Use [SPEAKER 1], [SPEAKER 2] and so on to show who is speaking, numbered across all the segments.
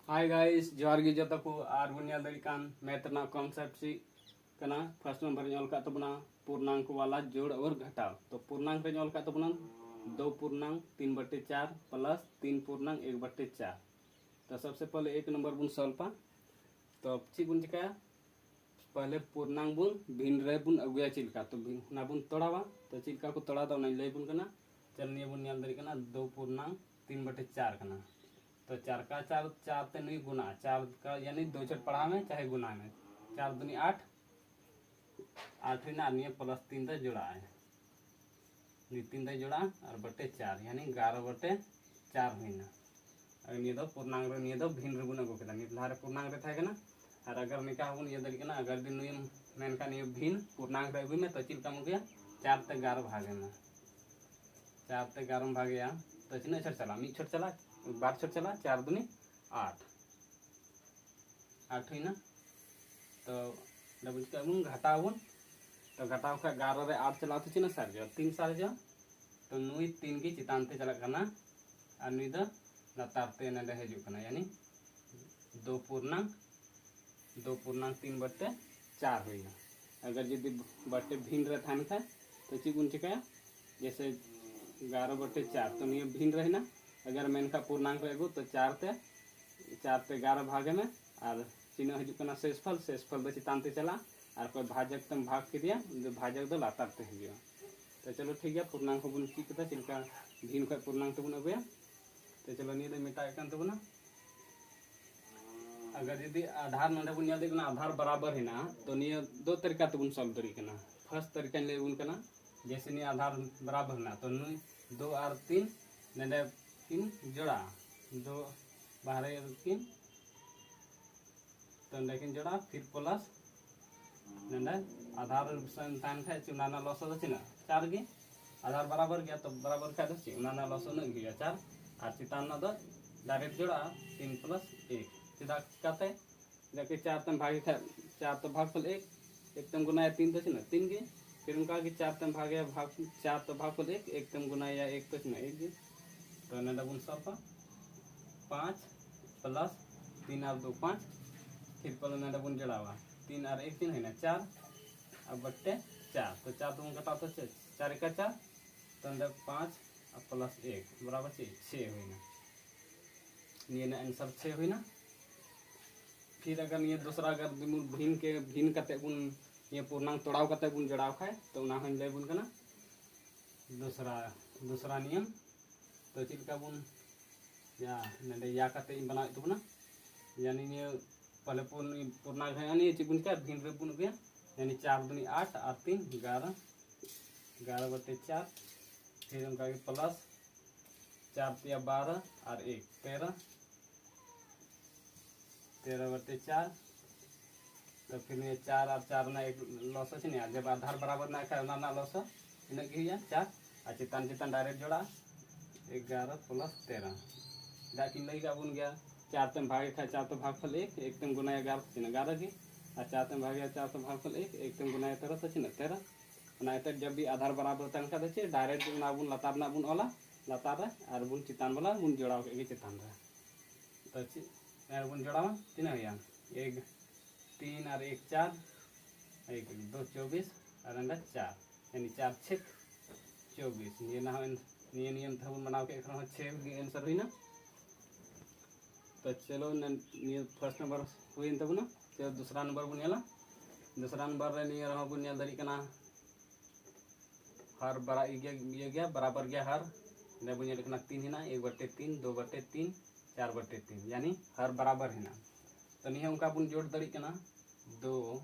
[SPEAKER 1] Hi guys जोहार गे जतो को आर बन नेल दाड़ी कान मैथ ना कॉन्सेप्ट सी कना फर्स्ट नंबर रे ऑल का तबना पूर्णांक वाला जोड़ और घटाव। तो पूर्णांक रे ऑल का तबना 2 पूर्णांक 3/4 प्लस 3 पूर्णांक 1/4। तो सबसे पहले एक नंबर बुन सॉल्व तो ची बुन चिकाया पहले पूर्णांक बुन भिन्न रे बुन अगुया चिलका तो ना बुन तोड़ावा तो चिलका को तोड़ा दो ना ले बुन कना चल निये बुन नेल दाड़ी कना 2 पूर्णांक 3/4 कना। तो 4 का 4 4 ते नहीं गुना 4 का यानी 2 छट पढ़ा में चाहे गुना में 4 दूनी 8 8 ही ना निये प्लस 3 ते जोड़ा है नी 3 ते जोड़ा और बटे 4 यानी 11/4 हुईना। अगर निये दो पूर्णांक रे निये दो भिन्न रे गुना को केदा नित लारे पूर्णांक रे थाय कना और अगर निका बुन ये दड़ी कना अगर दिन नियम मेन का नियम भिन्न पूर्णांक रे में तो चिल का मुगया 4 ते 11 भागे में 4 ते 11 भागे या तो चिना छट चला मी छट चला बार छट चला 4 दूनी 8 8 हुई ना। तो डबल का बुन घटावन तो घटाव का 11 रे 8 चला तो चिना सर जो 3 साल जो तो नुई 3 की चितान ते चला करना और नुई द लतार ते नडे हेजु करना यानी 2 पूर्णांक 3/4 हुई ना। अगर यदि बटे भिन्न रे थान था तो ची बुन चिकाया जैसे 11/4 तो नियम भिन्न रहना। अगर मेन का पूर्णांक रहेगो तो 4 ते 11 भागे में और चिन्ह हजना शेषफल दो चितान ते चला और कोई भाजक तम भाग के दिया भाजक दो लातार ते हजू। तो चलो ठीक है पूर्णांक बुन चिकता चिलका भिन्न का पूर्णांक तबन अगुया। तो चलो निये दो मेटा कान तबना अगर यदि आधार नंदे बुन नेल देना आधार बराबर है ना तो निये दो तरीका तबन सॉल्व दरी कना। फर्स्ट तरीका ले बुन कना जैसे नि आधार बराबर ना तो 2 और 3 नंदे 3 जोड़ा 2 बाहर 3 तो लेकिन जोड़ा फिर प्लस नंदे आधार तान खाए चुनाना लॉस हो चिना 4 गे आधार बराबर गया तो बराबर खाए तो चुनाना लॉस न गया 4 और चितान दो डायरेक्ट जोड़ा 3 + 1 सीधा काते लेके 4 तम भागे खाए 4 तो भागफल 1 1 तम गुना 3 तो चिना 3 गे फिर उनका कि 4 तम भागे भाग 4 तो भागफल 1 1 तम गुना या 1 तो चिना 1 गे तो नंदा बुन सॉल्व 5 + 3 और 2 5 फिर पहले नंदा बुन जड़ावा 3 और 1 3 है ना 4 अब बट्टे 4 तो 4 तुम घटाओ तो 4 का 4 तो नंदा 5 और +1 बराबर 6 हुई ना ये ना आंसर 6 हुई ना। फिर अगर ये दूसरा अगर भिन्न करते बुन ये पूर्णांक तोड़ाव करते बुन जड़ाव खाए तो ना हम ले बुन करना दूसरा नियम तो चिलका बुन या नंदे या करते इन बना तो ना यानी ये पहले पूर्णांक है यानी चिबुन का भिन्न रे बुन गया यानी 4 दूनी 8 और 3 11/4 फिर उनका प्लस 4 × 12 और 1 13/4 तो फिर ये 4 और 4 ना एक लॉस है नहीं जब आधार बराबर ना खाए ना लॉस इन 4 और चितान चितान डायरेक्ट जोड़ा 11 + 13 दाकिन लई का बुन गया 4 तम भागे खाए 4 तो भागफल 1 1 तम गुना 11 तो चिन्ह 11 की और 4 तम भागे 4 तो भागफल 1 1 तम गुना 13 तो चिन्ह 13 ना तक जब भी आधार बराबर तन का दे डायरेक्ट ना बुन लतार ना बुन ओला लतार और बुन चितान वाला बुन जोड़ाव के चितान रे तो यार बुन जोड़ावा तीन हुआ 1 3 और 1 4 1 2 24 और अंडा 4 यानी 4 6 24 ये ना ये नियम था बुन बनाव के 6 आंसर हुई ना। तो चलो ये फर्स्ट नंबर हुई तब ना चलो दूसरा नंबर बुन दूसरा नंबर रे नियर रहा बुन दरी कना हर बरा ये गया बराबर गया हर ने बुन लिखना 3 है ना 1/3 2/3 4/3 यानी हर बराबर है ना। तो नहीं उनका बुन जोड़ दड़ी कना 2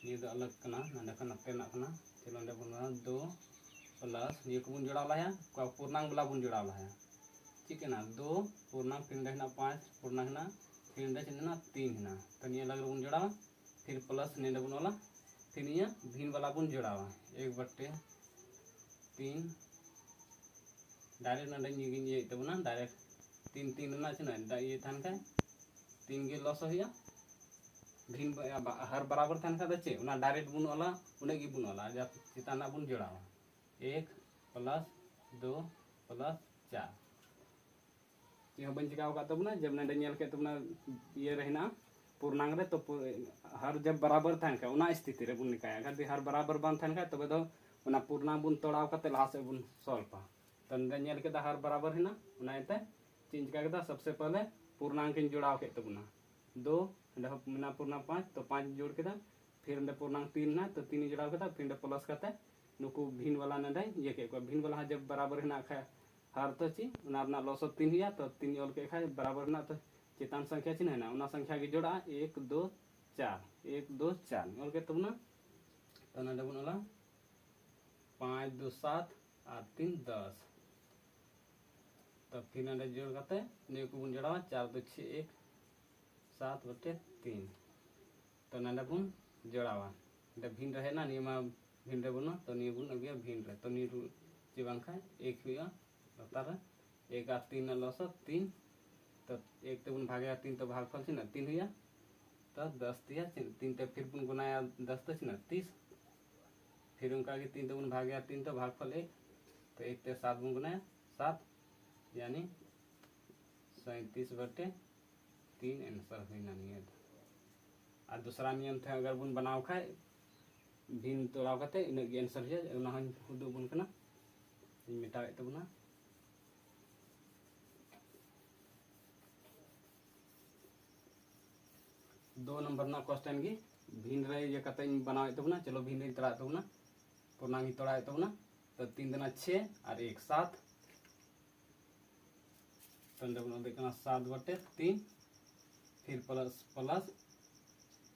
[SPEAKER 1] ये दो अलग कना ना कना तेना कना चलो ने बुन 2 प्लस ये को बुन जोड़ा लाया का पूर्णांक वाला बुन जोड़ा लाया ठीक है ना 2 पूर्णांक 3 रहना 5 पूर्णांक ना 3 रहना 3 है ना तो ये लग बुन जोड़ा फिर प्लस ने बुन वाला फिर ये भिन्न वाला बुन जोड़ावा 1/3 डायरेक्ट ना ये तब ना डायरेक्ट 3 3 ना चिना ये थान का 3 के लॉस हुआ भिन्न हर बराबर थान का दे उना डायरेक्ट बुन वाला उन्हें की बुन वाला जब चिताना बुन जोड़ावा 1 + 2 + 4 चीज बन चिकाव का तबना जब नडे नेल के तबना ये रहना पूर्णांग रे तो हर जब बराबर थान का उना स्थिति रे बुन निकाय अगर हर बराबर बान थान का तबे दो उना पूर्णांग बुन तोड़ाव का लाहा से बुन सॉल्व तो नडे नेल के हर बराबर है ना उना इते चेंज का सबसे पहले पूर्णांग के जोड़ाव के तबना 2 ना पूर्णांग 5 तो 5 जोड़ के फिर पूर्णांग 3 ना तो 3 जोड़ाव के फिर प्लस करते नुकु भिन वाला नडे ये के भिन वाला जब बराबर है खा हर तो ची उना लॉस 3 हुआ तो 3 ऑल के खा बराबर ना तो चितान संख्या चिन्ह है ना उना संख्या के जोड़ा 1 2 4 1 2 4 ऑल के तब ना तो नडे बन ओला 5 2 7 8 3 10 तो फिर नडे जोड़ करते ने को बन जोड़ा 4 2 6 1 7 बटे 3 तो नडे बन जोड़ावा नडे भिन रहे ना नियमा भिन रे बनो तो निय बुन अगिया भिन रे तो निय जे बांखा 1 हुआ तार 1 8 3 लॉस 3 तो 1 ते बुन भागे 3 तो भागफल छ ना 3 हुआ तो 10 दिया 3 ते फिर बुन गुनाया 10 तो छ ना 30 फिर उनका के 3 ते बुन भागे 3 तो भागफल 1 तो 1 ते 7 बुन गुनाया 7 यानी 37 बटे 3 आंसर हुई नियत और दूसरा नियम थे अगर बुन बनाव खाए भिन तोड़ाव करते इन आंसर है उना हुदु बुन कना मिटावे तबना 2 नंबर ना क्वेश्चन की भिन रे ये कते बनावे तबना चलो भिन रे तोड़ा तबना पूर्णांग तोड़ा तबना तो 3 दुना 6 और 1 7 तो बना देखना 7 बटे 3 फिर प्लस प्लस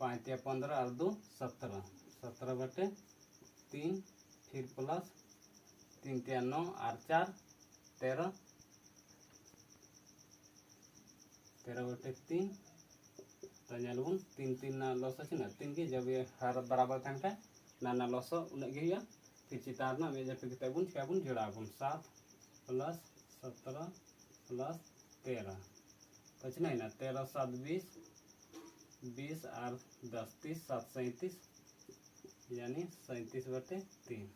[SPEAKER 1] 5 या 15 और 2 17 17 बटे 3 फिर प्लस 3 या 9 और 4 13 13 बटे 3 तो नलबुन 3 3 ना लॉस है ना 3 की जब ये हर बराबर थान का ना लॉस उन गया फिर चितार ना में जब किते बुन क्या बुन जोड़ा बुन 7 प्लस 17 प्लस 13 कुछ नहीं ना 13 7 20 20 और 10 30 7 37 यानी 37 बटे 3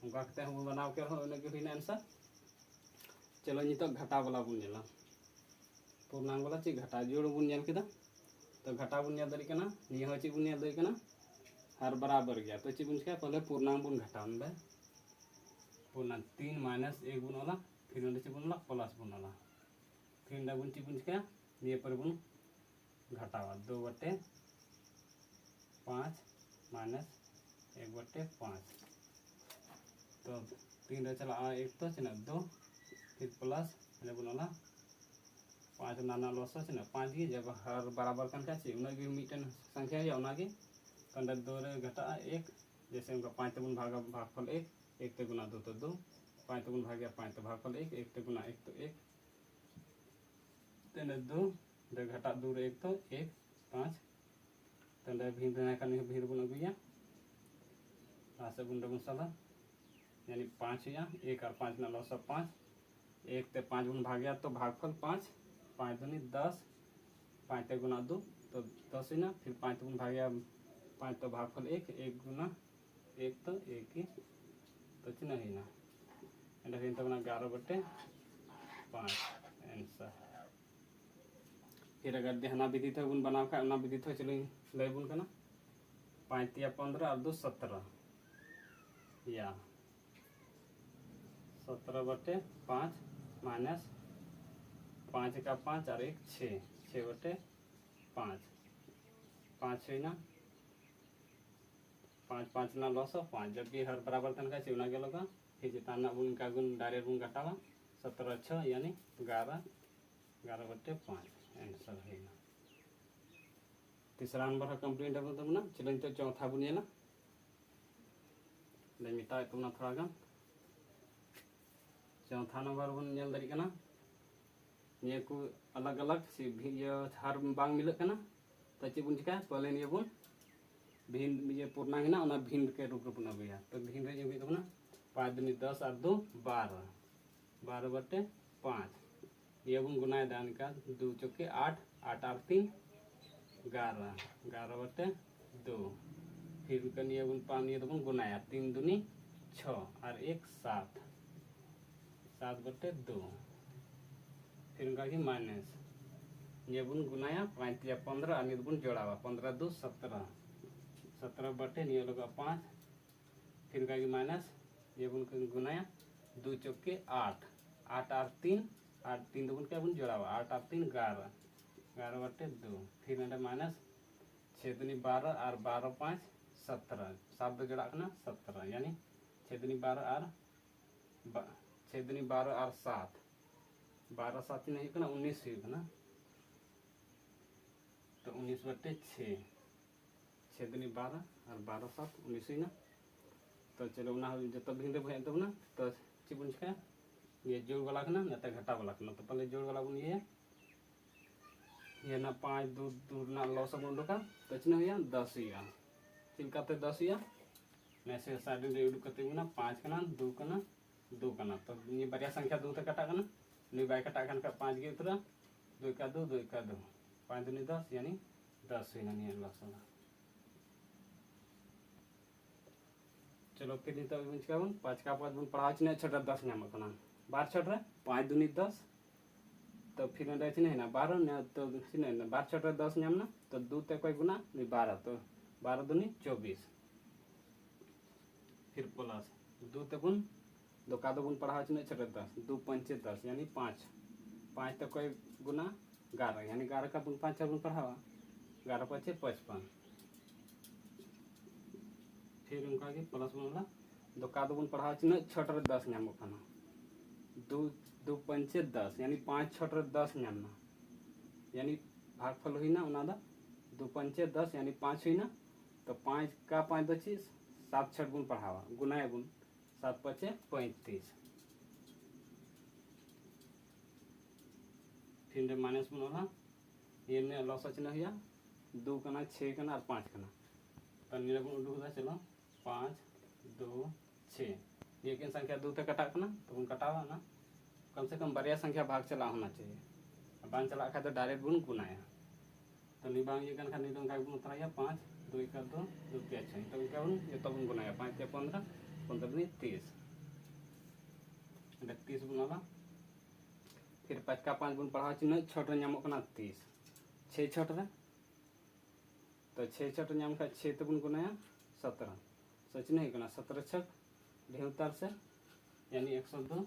[SPEAKER 1] उनका कहते हैं बनाव के हुई आंसर चलो नित घटा वाला बुन नेला पूर्णांग वाला ची घटा जोड़ बुन नेल केदा तो घटा बुन नेल दरी कना निय हो ची बुन नेल दरी कना हर बराबर गया तो ची बुन क्या पहले पूर्णांग बुन घटा बे पूर्णांग 3 माइनस 1 बुन वाला फिर उन ची बुन वाला प्लस बुन वाला फिर ना बुन ची बुन क्या ये पर बुन घटावा 2 बटे 5 माइनस 1 बटे 5 तो 3 रे चला 1 तो ना 2 फिर प्लस ने बनला 5 नाना लॉस है ना 5 की जब हर बराबर संख्या से उना की मीटन संख्या है उना की कंडा 2 रे घटा 1 जैसे उनका 5 गुण भागफल 1 1 ते गुना 2 तो 2 5 गुण भाग 5 तो भागफल 1 1 ते गुना 1 तो 1 तेने 2 दे घटा 2 रे 1 तो 1 5 तंडे भिन देना का नहीं भिन बुन गया आसे बुन डबल साला यानी 5 या 1 और 5 ना लॉस 5 1 ते 5 गुण भाग गया तो भागफल 5 5 दूनी 10 5 ते गुना 2 तो 10 ही ना फिर 5 गुण भाग गया 5 तो भागफल 1 1 गुना 1 तो 1 ही तो चिन्ह ही ना एंड फिर तब ना 11 बटे 5 आंसर फिर अगर देहना विधि था गुण बनाव का ना विधि था चलो ले बुन करना 5 या 15 और 2 17 या 17 बटे 5 माइनस 5 का 5 और 1 6 6 बटे 5 5 है ना 5 5 ना लॉस 5 जब भी हर बराबर तन का चिवना के लगा फिर जितना ना बुन का गुण डायरेक्ट बुन घटावा 17 6 यानी 11 बटे 5 आंसर है ना तीसरा नंबर है कंप्लीट है तब ना चलो तो चौथा बुन ना ले मिटा तुम ना थोड़ा गन चौथा नंबर बुन नेल दरी कना ये को अलग अलग से ये हर बांग मिलक कना तो चे बुन चिका पहले ये बुन भिन ये पूर्णांग ना उना भिन के रूप में अगुया तो भिन रे ये तब ना 5 दूनी 10 और 2 12 12 बटे 5 ये बुन गुनाए दान का 2 चौके 8 8 और 3 11 11 बटे 2 फिर कनी बुन पानी तो बुन गुनाया 3 दूनी 6 और 1 7 7 बटे 2 फिर उनका की माइनस ये बुन गुनाया 5 या 15 और बुन जोड़ावा 15 2 17 17 बटे ये लोग 5 फिर उनका की माइनस ये बुन गुनाया 2 चौके 8 8 और 3 8 3 बुन क्या बुन जोड़ावा 8 और 3 11 11 बटे 2 फिर माइनस 6 दूनी 12 और 12 5 17 7 दो जोड़ा 17 यानी 6 दूनी 12 और 6 दूनी 12 और 7 12 7 नहीं 19 हुई तो 19 बटे 6 6 दूनी 12 और 12 7 19 हुई तो चलो जो तब भिंदे भय तबना तो ची बुन चिका ये जोड़ वाला ना घटा वाला तो पहले जोड़ वाला बुन ये ना 5 2 2 ना लॉस बन उडुका तो चिन्ह हुआ 10 हुआ चिलकाते 10 हुआ मैसे साइड रे उडुक कते ना 5 कना 2 कना 2 कना तो ये बढ़िया संख्या 2 ते कटा कना नहीं बाय कटा कन का 5 के उतरा 2 का 2 2 का 2 5 दूनी 10 यानी 10 हुई ना नहीं लॉस वाला चलो फिर नहीं तो बुन चिका बुन 5 का 5 बुन पढ़ा चिन्ह छोटा 10 नाम कना 12 छोटा 5 दूनी 10 तो फिर नहीं ना 12 ना तो 12 छोटा 10 नाम ना तो 2 ते कोई गुना नहीं 12 तो 12 दूनी 24 फिर प्लस 2 ते बुन 2 का 2 बुन पढ़ा चिन्ह छोटा 10 2 5 10 यानी 5 5 तो कोई गुना 11 यानी 11 का बुन 5 बुन पढ़ावा 11 5 55 फिर उनका की प्लस बनला 2 का 2 बुन पढ़ा चिन्ह छोटा 10 नाम कना 2 2 5 10 यानी 5 छोटा 10 नाम यानी भागफल हुई ना 2 5 10 यानी 5 हुई ना तो 5 का 5 बची 7 6 गुण पढ़ावा गुनाए गुण 7 5 35 फिर माइनस बनला ये ने लॉस चिन्ह हुआ 2 कना 6 कना और 5 कना तो नीले गुण उडुक चलो 5 2 6 ये किन संख्या 2 ते कटा कना तो गुण कटावा ना कम से कम बढ़िया संख्या भाग चला होना चाहिए बांग चला खा तो डायरेक्ट बुन गुनाया तो निबांग ये कन खा नहीं तो का बुन उतराया 5 2 का 2 2 के 6 तो क्या बुन ये तो बुन गुनाया 5 के 15 15 नहीं 30 30 बुनाला फिर 5 का 5 बुन पढ़ा चिन्ह छोटा नाम कना 30 6 छोटा तो 6 छोटा नाम का 6 तो बुन गुनाया 17 सच नहीं कना 17 छक 72 से यानी 102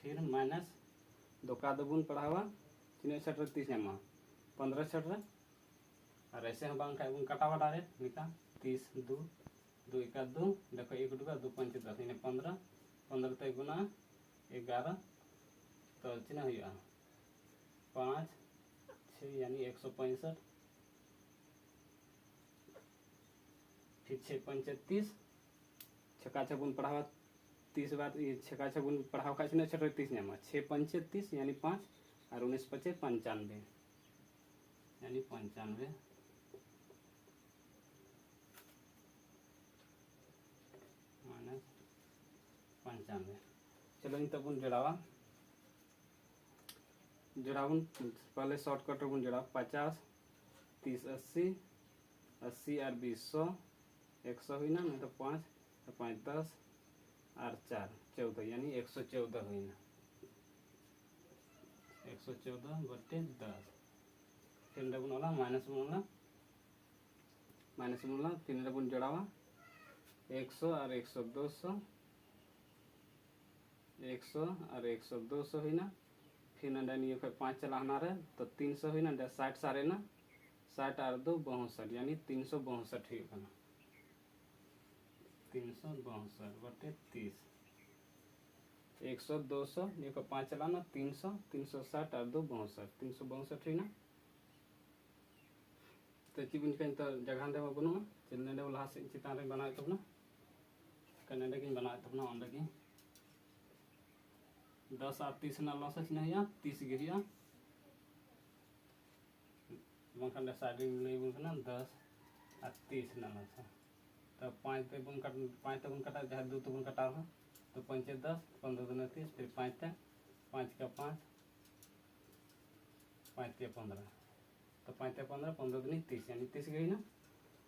[SPEAKER 1] फिर माइनस 2 का 2 बुन पढ़ावा चिन्ह छठ 30 नाम 15 छठ और ऐसे हम बांग खाए बुन कटावा डायरेक्ट निका 30 2 2 का 2 देखो 1 2 का 2 5 10 यानी 15 15 ते गुना 11 तो चिन्ह हुआ 5 6 यानी 165 फिर 6 5 30 छक्का छगुन पढ़ावा 30 बार ये छक्का छगुन पढ़ावा का चिन्ह 30 नाम 6 5 30 यानी 5 और 19 5 95 यानी 95 माइनस 95 चलो इन तब जोड़ावा जोड़ावन पहले शॉर्टकट गुण जोड़ा 50 30 80 80 और 20 100 100 हुई ना नहीं तो 5 तो 5 10 और 4 14 यानी 114 हुई ना 114 बटे 10 फिर बुन वाला माइनस बनला फिर बुन जोड़ावा 100 और 100 200 100 और 100 200 हुई ना फिर नहीं 5 चला रहे तो 300 हुई ना 60 सारे ना 60 और 2 62 यानी 362 हुई 362 बटे 30 100 200 ये 5 चला ना 300 360 और 2 62 362 हुई ना तो चिबिन तो जगह दे बनू चलने लहा से चितान बना तबना कने की बना तबना अंडे की 10 और 30 ना लॉस चिन्ह 30 गिरिया बंखान साइड ले बुन 10 और 30 ना लॉस तो 5 ते बुन कट 5 ते बुन कटा जहाँ 2 ते बुन कटा तो 5 10 15 2 30 फिर 5 ते 5 का 5 5 के 15 तो 5 ते 15 15 2 30 यानी 30 गई ना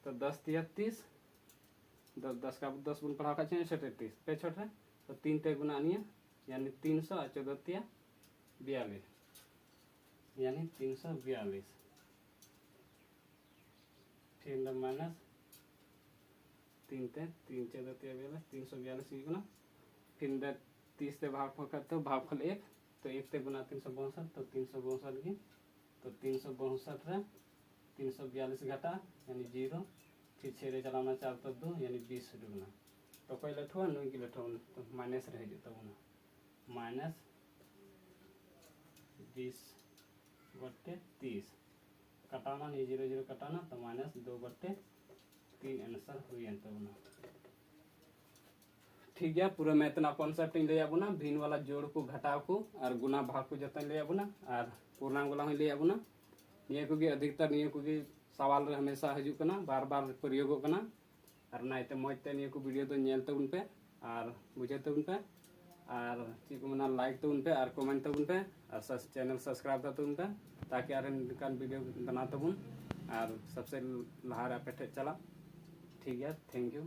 [SPEAKER 1] तो 10 तिया 30 10 का 10 बुन पढ़ा का चाहिए 30 पे छोटा तो 3 ते गुना नहीं यानी 300 और 14 तिया 42 यानी 342 फिर माइनस 3 ते 3 14 42 342 होना फिर 30 से भाग करते हो भागफल 1 तो 1 से गुना 362 तो 362 की तो 362 रे 342 घटा यानी 0 फिर 6 रे चलाना 4 तो 2 यानी 20 दुगना तो कोई लठुआ नुई की लठुआ तो माइनस रह जो तब माइनस 20/30 कटाना नहीं 0 0 कटाना तो माइनस 2/3 आंसर हुई तब ठीक है पूरा मैं इतना कॉन्सेप्ट लैया बना भिन वाला जोड़ को घटाव को और गुना भाग को जतन लैया बना और पूर्णांक वाला लैया बना निया को अधिकतर निया को सवाल हमेशा हजूकना बार बार प्रयोग करना और नाइते मजते निया को वीडियो तो नेल तबन पे और बुझे तबन पे और चीज को मना लाइक तबन पे और कमेंट तबन पे और चैनल सब्सक्राइब तबन पे ताकि आर वीडियो बना तबन और सबसे लहार पे चला ठीक है थैंक यू।